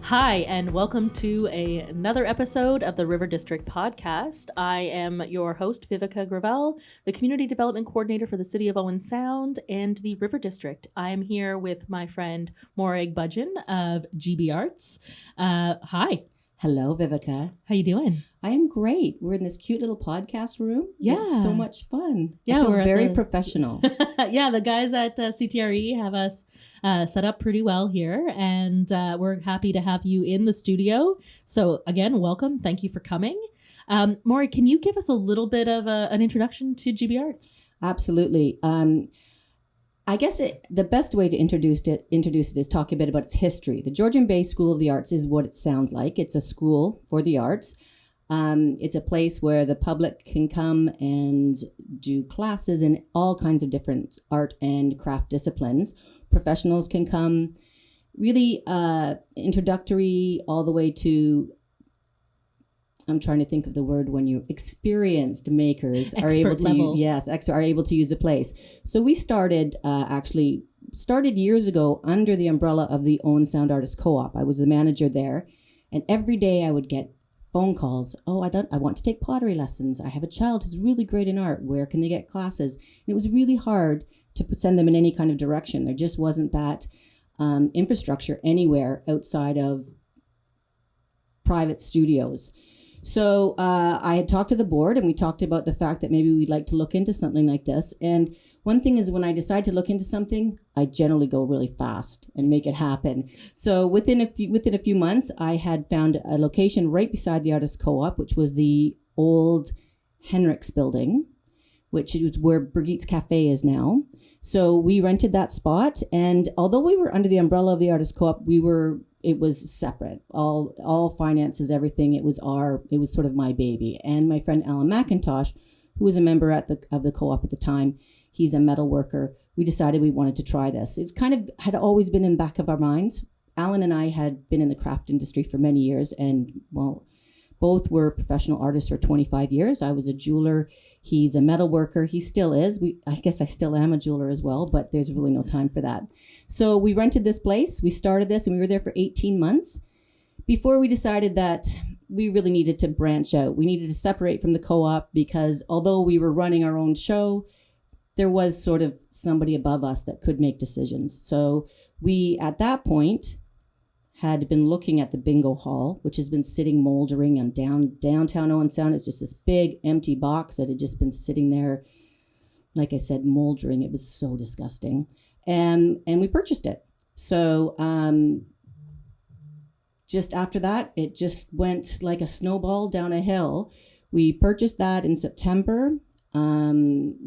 Hi, and welcome to another episode of the River District podcast. I am your host, Viveca Gravel, the Community Development Coordinator for the City of Owen Sound and the River District. I am here with my friend Morag Budgeon of GB Arts. Hi. Hello, Viveca. How you doing? I am great. We're in this cute little podcast room. Yeah. It's so much fun. Yeah, I feel we're very professional. Yeah, the guys at CTRE have us set up pretty well here, and we're happy to have you in the studio. So again, welcome. Thank you for coming. Maury, can you give us a little bit of an introduction to GB Arts? Absolutely. I guess the best way to introduce it is talk a bit about its history. The Georgian Bay School of the Arts is what it sounds like. It's a school for the arts. It's a place where the public can come and do classes in all kinds of different art and craft disciplines. Professionals can come, really introductory all the way to, I'm trying to think of the word when you experienced makers are able to use a place. So we started years ago under the umbrella of the Owen Sound Artists Co-op. I was the manager there, and every day I would get phone calls. I want to take pottery lessons. I have a child who's really great in art. Where can they get classes? And it was really hard to send them in any kind of direction. There just wasn't that infrastructure anywhere outside of private studios. So I had talked to the board, and we talked about the fact that maybe we'd like to look into something like this. And one thing is, when I decide to look into something, I generally go really fast and make it happen. So within a few months, I had found a location right beside the Artists Co-op, which was the old Henrik's building, which is where Brigitte's Cafe is now. So we rented that spot, and although we were under the umbrella of the Artists Co-op, it was separate. All finances, everything. It was sort of my baby. And my friend Alan McIntosh, who was a member of the co-op at the time, he's a metal worker. We decided we wanted to try this. It's kind of had always been in the back of our minds. Alan and I had been in the craft industry for many years, and both were professional artists for 25 years. I was a jeweler. He's a metal worker. He still is. I guess I still am a jeweler as well, but there's really no time for that. So we rented this place. We started this, and we were there for 18 months before we decided that we really needed to branch out. We needed to separate from the co-op because although we were running our own show, there was sort of somebody above us that could make decisions. So we, at that point, had been looking at the bingo hall, which has been sitting moldering on downtown Owen Sound. It's just this big empty box that had just been sitting there, like I said, moldering. It was so disgusting. And we purchased it. So just after that, it just went like a snowball down a hill. We purchased that in September.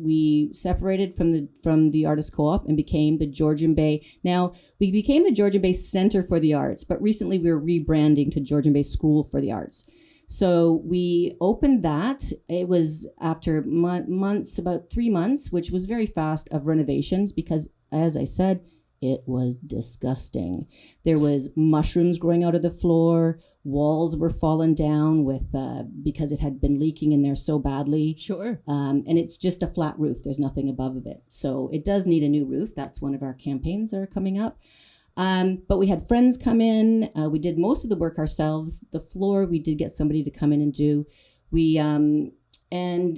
We separated from the Artists Co-op and became the Georgian Bay. Now, we became the Georgian Bay Center for the Arts, but recently we were rebranding to Georgian Bay School for the Arts. So we opened that. It was after months, about 3 months, which was very fast, of renovations because, as I said, it was disgusting. There was mushrooms growing out of the floor. Walls were falling down because it had been leaking in there so badly. Sure. And it's just a flat roof. There's nothing above of it. So it does need a new roof. That's one of our campaigns that are coming up. But we had friends come in. We did most of the work ourselves. The floor, we did get somebody to come in and do. And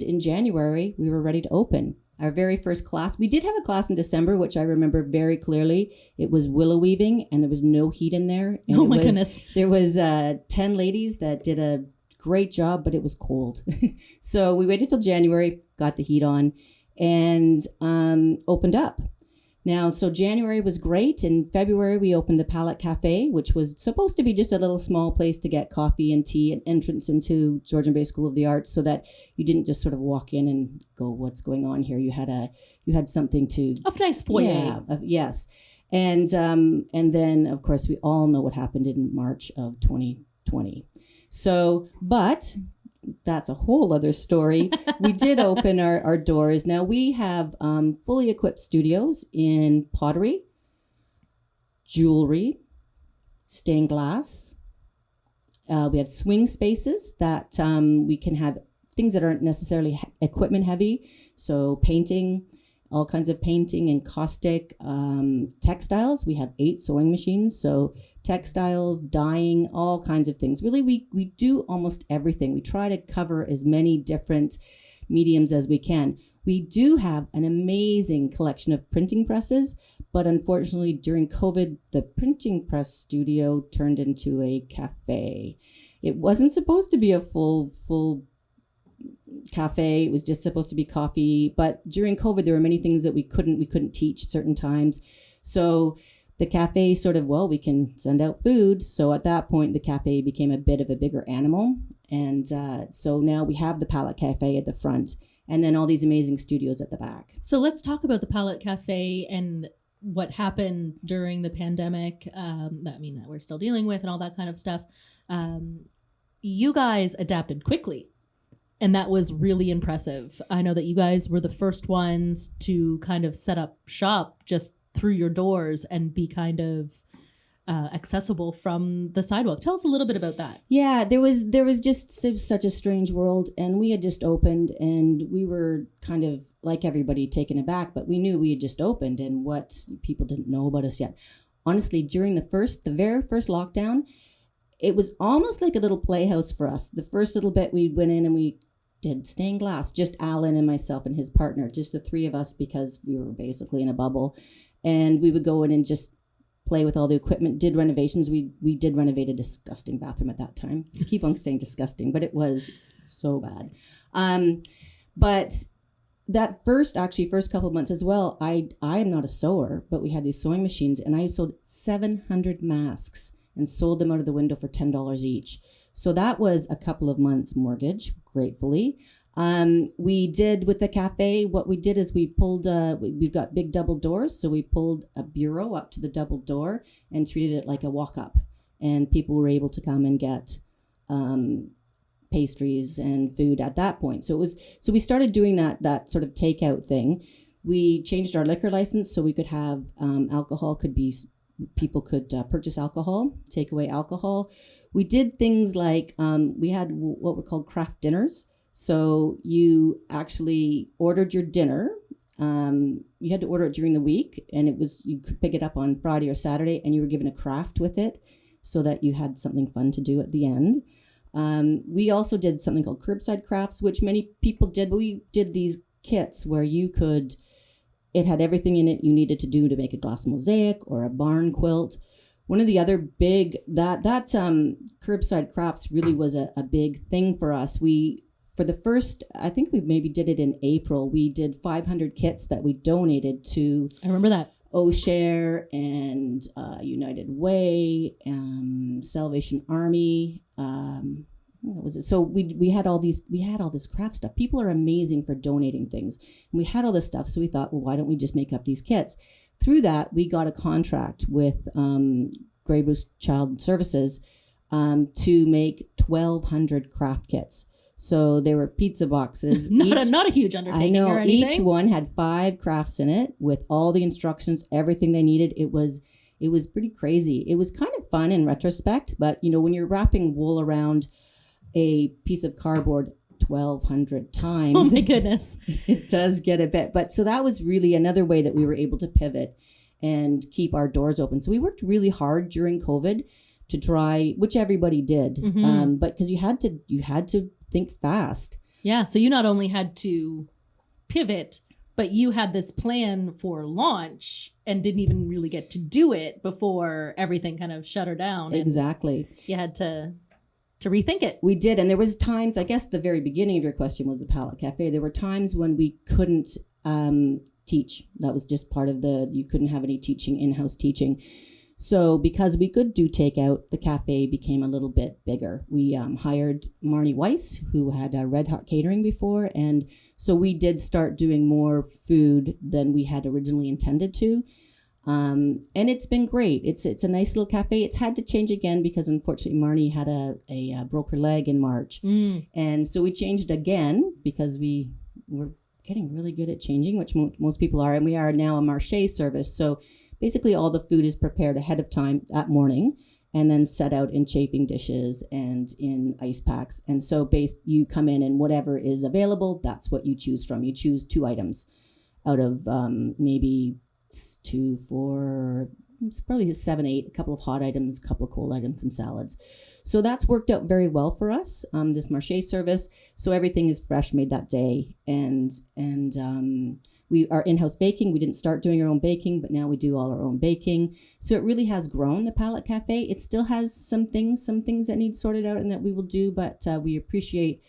in January, we were ready to open. Our very first class, we did have a class in December, which I remember very clearly. It was willow weaving, and there was no heat in there. And oh my goodness. There was 10 ladies that did a great job, but it was cold. So we waited till January, got the heat on, and opened up. Now, so January was great. In February, we opened the Palette Cafe, which was supposed to be just a little small place to get coffee and tea, an entrance into Georgian Bay School of the Arts, so that you didn't just sort of walk in and go, "What's going on here?" You had something to a nice foyer. Yeah, yes, and then of course we all know what happened in March of 2020. So, but that's a whole other story. We did open our doors. Now we have fully equipped studios in pottery, jewelry, stained glass. We have swing spaces that we can have things that aren't necessarily equipment heavy. So painting, all kinds of painting and caustic, textiles. We have 8 sewing machines. So textiles, dyeing, all kinds of things. Really, we do almost everything. We try to cover as many different mediums as we can. We do have an amazing collection of printing presses, but unfortunately during COVID, the printing press studio turned into a cafe. It wasn't supposed to be a full cafe. It was just supposed to be coffee. But during COVID, there were many things that we couldn't teach certain times. So the cafe sort of, well, we can send out food. So at that point, the cafe became a bit of a bigger animal. And so now we have the Palette Cafe at the front and then all these amazing studios at the back. So let's talk about the Palette Cafe and what happened during the pandemic that we're still dealing with and all that kind of stuff. You guys adapted quickly. And that was really impressive. I know that you guys were the first ones to kind of set up shop just through your doors and be kind of accessible from the sidewalk. Tell us a little bit about that. Yeah, there was just such a strange world, and we had just opened, and we were kind of like everybody taken aback, but we knew we had just opened, and what people didn't know about us yet. Honestly, during the very first lockdown, it was almost like a little playhouse for us. The first little bit we went in and we did stained glass, just Alan and myself and his partner, just the 3 of us because we were basically in a bubble. And we would go in and just play with all the equipment, did renovations. We did renovate a disgusting bathroom at that time. I keep on saying disgusting, but it was so bad. But that first couple of months as well, I am not a sewer, but we had these sewing machines and I sold 700 masks and sold them out of the window for $10 each. So that was a couple of months mortgage, gratefully. We did with the cafe, what we did is we pulled, we've got big double doors. So we pulled a bureau up to the double door and treated it like a walk up. And people were able to come and get pastries and food at that point. So we started doing that sort of takeout thing. We changed our liquor license so we could have alcohol people could purchase alcohol, takeaway alcohol. We did things like we had what were called craft dinners. So you actually ordered your dinner. You had to order it during the week, and you could pick it up on Friday or Saturday, and you were given a craft with it so that you had something fun to do at the end. We also did something called curbside crafts, which many people did, but we did these kits where it had everything in it you needed to do to make a glass mosaic or a barn quilt. One of the other big, that curbside crafts really was a big thing for us. For the first, I think we maybe did it in April, we did 500 kits that we donated to. I remember that. O'Share and United Way, Salvation Army. What was it? So we had all this craft stuff. People are amazing for donating things. And we had all this stuff. So we thought, well, why don't we just make up these kits? Through that, we got a contract with Grey Bruce Child Services to make 1,200 craft kits. So there were pizza boxes. not a huge undertaking. I know. Or anything. Each one had 5 crafts in it with all the instructions, everything they needed. It was pretty crazy. It was kind of fun in retrospect, but when you're wrapping wool around a piece of cardboard 1,200 times. Oh my goodness. It does get a bit. But so that was really another way that we were able to pivot and keep our doors open. So we worked really hard during COVID to try, which everybody did. Mm-hmm. But because you had to think fast. Yeah. So you not only had to pivot, but you had this plan for launch and didn't even really get to do it before everything kind of shut her down. Exactly. You had to rethink it. We did. And there was times, I guess the very beginning of your question was the Palette Cafe. There were times when we couldn't teach. That was just part of you couldn't have any teaching, in-house teaching. So because we could do takeout, the cafe became a little bit bigger. We hired Marnie Weiss, who had Red Hot Catering before. And so we did start doing more food than we had originally intended to. And it's been great. It's a nice little cafe. It's had to change again because unfortunately Marnie had a broke her leg in March. And so we changed again because we were getting really good at changing, which most people are. And we are now a marché service. So basically all the food is prepared ahead of time that morning and then set out in chafing dishes and in ice packs. And so you come in and whatever is available, that's what you choose from. You choose 2 items. out of maybe 2, 4, it's probably 7, 8, a couple of hot items, a couple of cold items, some salads. So that's worked out very well for us, this marché service. So everything is fresh, made that day. And we are in-house baking. We didn't start doing our own baking, but now we do all our own baking. So it really has grown, the Palette Cafe. It still has some things that need sorted out and that we will do, but we appreciate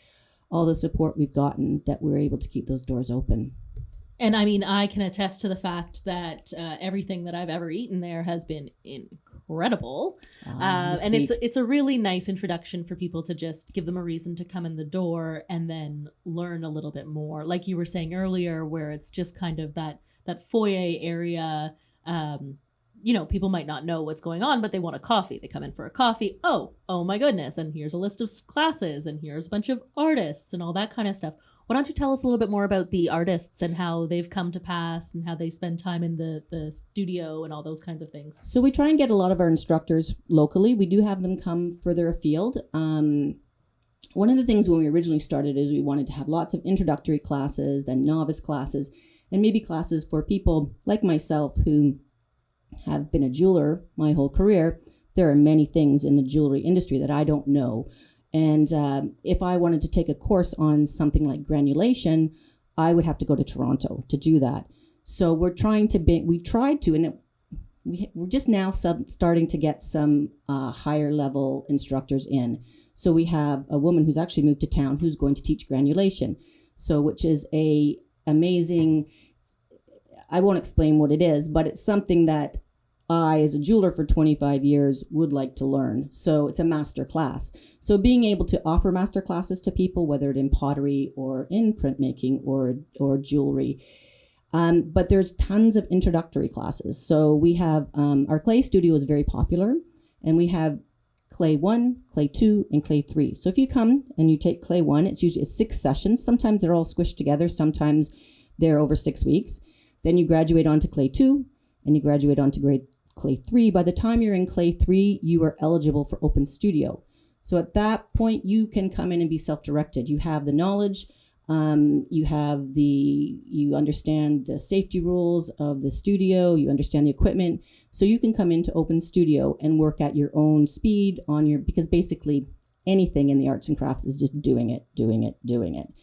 all the support we've gotten that we're able to keep those doors open. And I mean, I can attest to the fact that everything that I've ever eaten there has been incredible. And it's a really nice introduction for people to just give them a reason to come in the door and then learn a little bit more. Like you were saying earlier, where it's just kind of that foyer area. People might not know what's going on, but they want a coffee. They come in for a coffee. Oh my goodness. And here's a list of classes and here's a bunch of artists and all that kind of stuff. Why don't you tell us a little bit more about the artists and how they've come to pass and how they spend time in the studio and all those kinds of things? So we try and get a lot of our instructors locally. We do have them come further afield. One of the things when we originally started is we wanted to have lots of introductory classes, then novice classes, and maybe classes for people like myself who have been a jeweler my whole career. There are many things in the jewelry industry that I don't know. And if I wanted to take a course on something like granulation, I would have to go to Toronto to do that. So we're trying to we're just now starting to get some higher level instructors in. So we have a woman who's actually moved to town who's going to teach granulation. So which is a amazing, I won't explain what it is, but it's something that I, as a jeweler for 25 years, would like to learn. So it's a master class. So being able to offer master classes to people, whether it's in pottery or in printmaking or jewelry. But there's tons of introductory classes. So we have, our clay studio is very popular, and we have clay 1, clay 2, and clay 3. So if you come and you take clay 1, it's usually 6 sessions. Sometimes they're all squished together. Sometimes they're over 6 weeks. Then you graduate onto clay 2, and you graduate onto clay 3. By the time you're in clay 3, you are eligible for open studio. So at that point, you can come in and be self-directed. You have the knowledge, you understand the safety rules of the studio, you understand the equipment. So you can come into open studio and work at your own speed because basically anything in the arts and crafts is just doing it.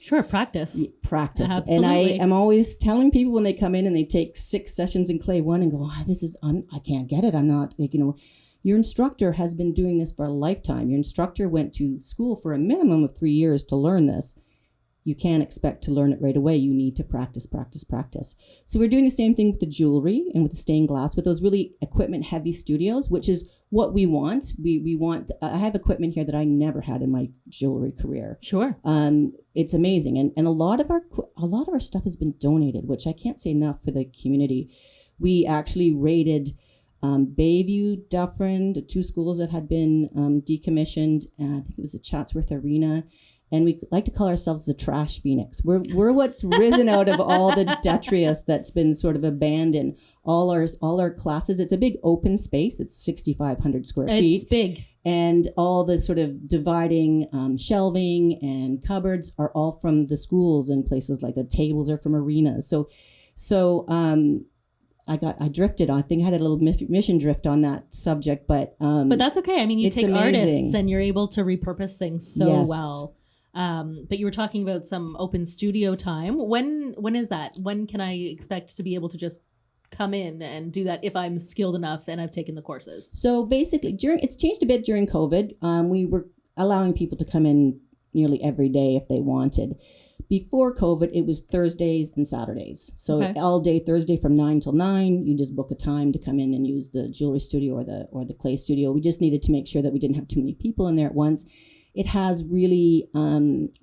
Sure, practice. Practice. Absolutely. And I am always telling people when they come in and they take 6 sessions in clay 1 and go, I can't get it. I'm not, your instructor has been doing this for a lifetime. Your instructor went to school for a minimum of 3 years to learn this. You can't expect to learn it right away. You need to practice. So we're doing the same thing with the jewelry and with the stained glass, with those really equipment heavy studios, which is what we want. We want, I have equipment here that I never had in my jewelry career. Sure. It's amazing. And a lot of our stuff has been donated, which I can't say enough for the community. We actually raided Bayview, Dufferin, the 2 schools that had been decommissioned. I think it was the Chatsworth Arena. And we like to call ourselves the trash phoenix. We're what's risen out of all the detritus that's been sort of abandoned. All our classes. It's a big open space. It's 6,500 square feet. It's big. And all the sort of dividing shelving and cupboards are all from the schools and places like the tables are from arenas. So I drifted. I think I had a little mission drift on that subject, but that's okay. I mean, you take amazing. Artists and you're able to repurpose things so Yes. well. But you were talking about some open studio time. When is that? When can I expect to be able to just come in and do that if I'm skilled enough and I've taken the courses? So basically, it's changed a bit during COVID. We were allowing people to come in nearly every day if they wanted. Before COVID, it was Thursdays and Saturdays. So Okay. all day Thursday from 9 till 9, you just book a time to come in and use the jewelry studio or the clay studio. We just needed to make sure that we didn't have too many people in there at once. It has really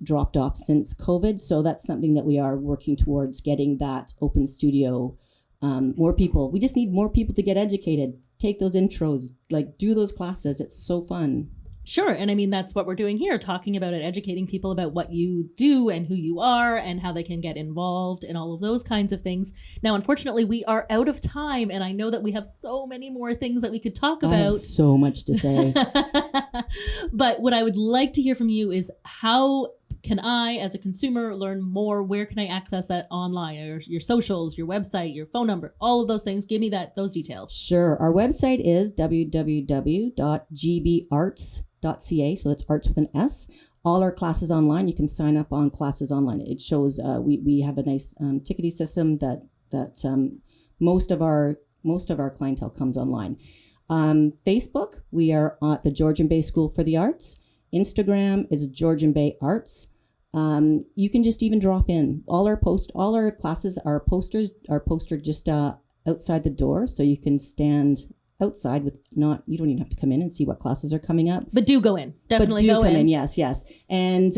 dropped off since COVID. So that's something that we are working towards, getting that open studio, more people. We just need more people to get educated, take those intros, do those classes. It's so fun. Sure. And I mean, that's what we're doing here, talking about it, educating people about what you do and who you are and how they can get involved and all of those kinds of things. Now, unfortunately, we are out of time, and I know that we have so many more things that we could talk I about. have so much to say. But what I would like to hear from you is how can I, as a consumer, learn more? Where can I access that online? Your socials, your website, your phone number, all of those things. Give me those details. Sure. Our website is www.gbarts.ca. So that's arts with an S. All our classes online. You can sign up on classes online. It shows we have a nice ticketing system that most of our clientele comes online. Facebook, we are at the Georgian Bay School for the Arts. Instagram is Georgian Bay Arts. You can just even drop in. All our classes, our posters are posted just outside the door, so you can stand outside you don't even have to come in and see what classes are coming up. But do go in. Definitely go in. Yes. And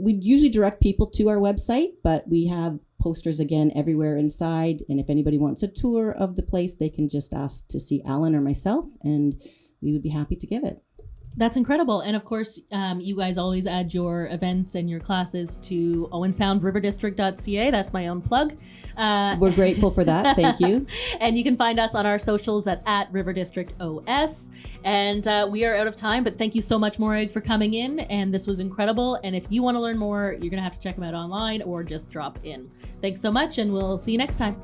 we usually direct people to our website, but we have posters again everywhere inside. And if anybody wants a tour of the place, they can just ask to see Alan or myself, and we would be happy to give it. That's incredible. And of course, you guys always add your events and your classes to owensoundriverdistrict.ca. That's my own plug. We're grateful for that. Thank you. And you can find us on our socials at River District OS. And we are out of time, but thank you so much, Morag, for coming in. And this was incredible. And if you want to learn more, you're going to have to check them out online or just drop in. Thanks so much, and we'll see you next time.